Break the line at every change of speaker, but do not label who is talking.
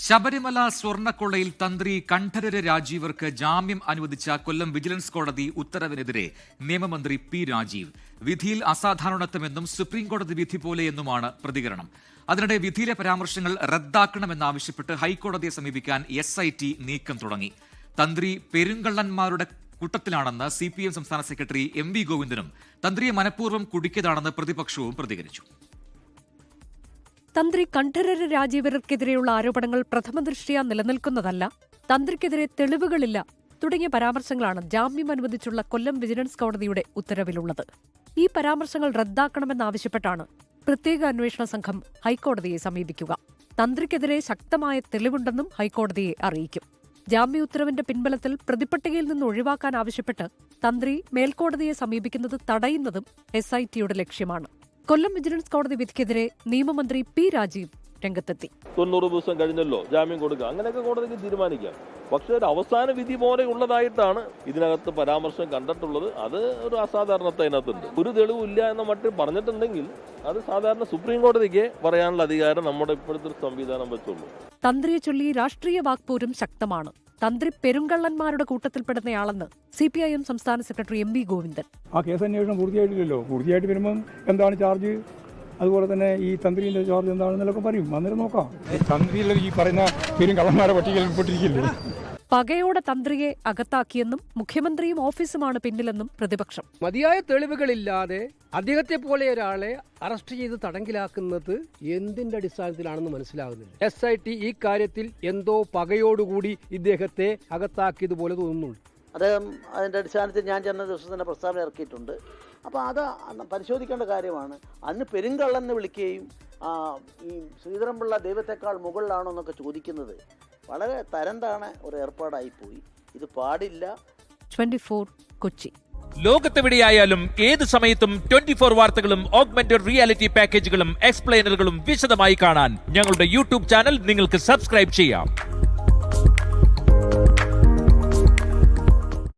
ശബരിമല സ്വർണ്ണക്കൊള്ളയിൽ തന്ത്രി കണ്ഠരര് രാജീവർക്ക് ജാമ്യം അനുവദിച്ച കൊല്ലം വിജിലൻസ് കോടതി ഉത്തരവിനെതിരെ നിയമമന്ത്രി പി രാജീവ്. വിധിയിൽ അസാധാരണത്വമെന്നും സുപ്രീംകോടതി വിധി പോലെയെന്നുമാണ് പ്രതികരണം. അതിനിടെ വിധിയിലെ പരാമർശങ്ങൾ റദ്ദാക്കണമെന്നാവശ്യപ്പെട്ട് ഹൈക്കോടതിയെ സമീപിക്കാൻ SIT നീക്കം തുടങ്ങി. തന്ത്രി പെരുങ്കള്ളന്മാരുടെ കൂട്ടത്തിലാണെന്ന് CPM സംസ്ഥാന സെക്രട്ടറി MV ഗോവിന്ദനും തന്ത്രിയെ മനഃപൂർവ്വം കുടുക്കിയതാണെന്ന് പ്രതിപക്ഷവും പ്രതികരിച്ചു.
തന്ത്രി കണ്ഠരര് രാജീവർക്കെതിരെയുള്ള ആരോപണങ്ങൾ പ്രഥമദൃഷ്ട്യാ നിലനിൽക്കുന്നതല്ല, തന്ത്രിക്കെതിരെ തെളിവുകളില്ല തുടങ്ങിയ പരാമർശങ്ങളാണ് ജാമ്യം അനുവദിച്ചുള്ള കൊല്ലം വിജിലൻസ് കോടതിയുടെ ഉത്തരവിലുള്ളത്. ഈ പരാമർശങ്ങൾ റദ്ദാക്കണമെന്നാവശ്യപ്പെട്ടാണ് പ്രത്യേക അന്വേഷണ സംഘം ഹൈക്കോടതിയെ സമീപിക്കുക. തന്ത്രിക്കെതിരെ ശക്തമായ തെളിവുണ്ടെന്നും ഹൈക്കോടതിയെ അറിയിക്കും. ജാമ്യ ഉത്തരവിന്റെ പിൻബലത്തിൽ പ്രതിപട്ടികയിൽ നിന്ന് ഒഴിവാക്കാൻ ആവശ്യപ്പെട്ട് തന്ത്രി മേൽക്കോടതിയെ സമീപിക്കുന്നത് തടയുന്നതും SITയുടെ ലക്ഷ്യമാണ്. കൊല്ലം വിജിലൻസ് കോടതി വിധിക്കെതിരെ നിയമമന്ത്രി പി രാജീവ് രംഗത്തെത്തി.
90 ദിവസം കഴിഞ്ഞല്ലോ ജാമ്യം കൊടുക്കുക, അങ്ങനെയൊക്കെ കോടതിക്ക് തീരുമാനിക്കാം. പക്ഷേ ഒരു അവസാന വിധി പോലെ ഉള്ളതായിട്ടാണ് ഇതിനകത്ത് പരാമർശം കണ്ടിട്ടുള്ളത്. അത് ഒരു അസാധാരണത്വം അതിനകത്തുണ്ട്. ഒരു തെളിവില്ല എന്ന മട്ടിൽ പറഞ്ഞിട്ടുണ്ടെങ്കിൽ അത് സാധാരണ സുപ്രീം കോടതിക്ക് പറയാനുള്ള അധികാരം നമ്മുടെ ഇപ്പോഴത്തെ സംവിധാനം വെച്ചുള്ളൂ.
തന്ത്രിയെ ചൊല്ലി രാഷ്ട്രീയ വാക്പോരും ശക്തമാണ്. തന്ത്രി പെരുങ്കള്ളന്മാരുടെ കൂട്ടത്തിൽപ്പെടുന്നയാളെന്ന് CPIM സംസ്ഥാന സെക്രട്ടറി MV ഗോവിന്ദൻ.
ആ കേസ് അന്വേഷണം പൂർത്തിയായിട്ടില്ലല്ലോ. പൂർത്തിയായിട്ട് വരുമ്പം എന്താണ് ചാർജ്, അതുപോലെ തന്നെ ഈ തന്ത്രിയുടെ ചാർജ് എന്താണെന്നൊക്കെ പറയും. അന്നേരം നോക്കാം. തന്ത്രിയിൽ ഈ പറയുന്ന പെരുങ്കള്ളന്മാരുടെ പട്ടികയിൽ ഉൾപ്പെട്ടിരിക്കില്ലേ.
പകയോടെ തന്ത്രിയെ അകത്താക്കിയെന്നും മുഖ്യമന്ത്രിയും ഓഫീസുമാണ് പിന്നിലെന്നും പ്രതിപക്ഷം.
മതിയായ തെളിവുകളില്ലാതെ അദ്ദേഹത്തെ പോലെ ഒരാളെ അറസ്റ്റ് ചെയ്ത് തടങ്കിലാക്കുന്നത് എന്തിന്റെ അടിസ്ഥാനത്തിലാണെന്ന് മനസ്സിലാകുന്നില്ല. SIT ഈ കാര്യത്തിൽ എന്തോ പകയോടുകൂടി ഇദ്ദേഹത്തെ അകത്താക്കിയതുപോലെ തോന്നുന്നുണ്ട്.
അദ്ദേഹം അതിൻ്റെ അടിസ്ഥാനത്തിൽ ഞാൻ ചെന്ന ദിവസം തന്നെ പ്രസ്താവന ഇറക്കിയിട്ടുണ്ട്. അപ്പോൾ അത് പരിശോധിക്കേണ്ട കാര്യമാണ്. അന്ന് പെരുങ്കള്ളെന്ന് വിളിക്കുകയും ഈ ശ്രീധരൻപിള്ള ദൈവത്തെക്കാൾ മുകളിലാണോ എന്നൊക്കെ ചോദിക്കുന്നത് വളരെ തരംതാണ ഒരു ഏർപ്പാടായിപ്പോയി. ഇത് പാടില്ല.
24 കൊച്ചി.
ലോകത്തെവിടെയായാലും ഏത് സമയത്തും 24 വാർത്തകളും ഓഗ്മെന്റഡ് റിയാലിറ്റി പാക്കേജുകളും എക്സ്പ്ലെയിനറുകളും വിശദമായി കാണാൻ ഞങ്ങളുടെ YouTube ചാനൽ നിങ്ങൾക്ക് സബ്സ്ക്രൈബ് ചെയ്യാം.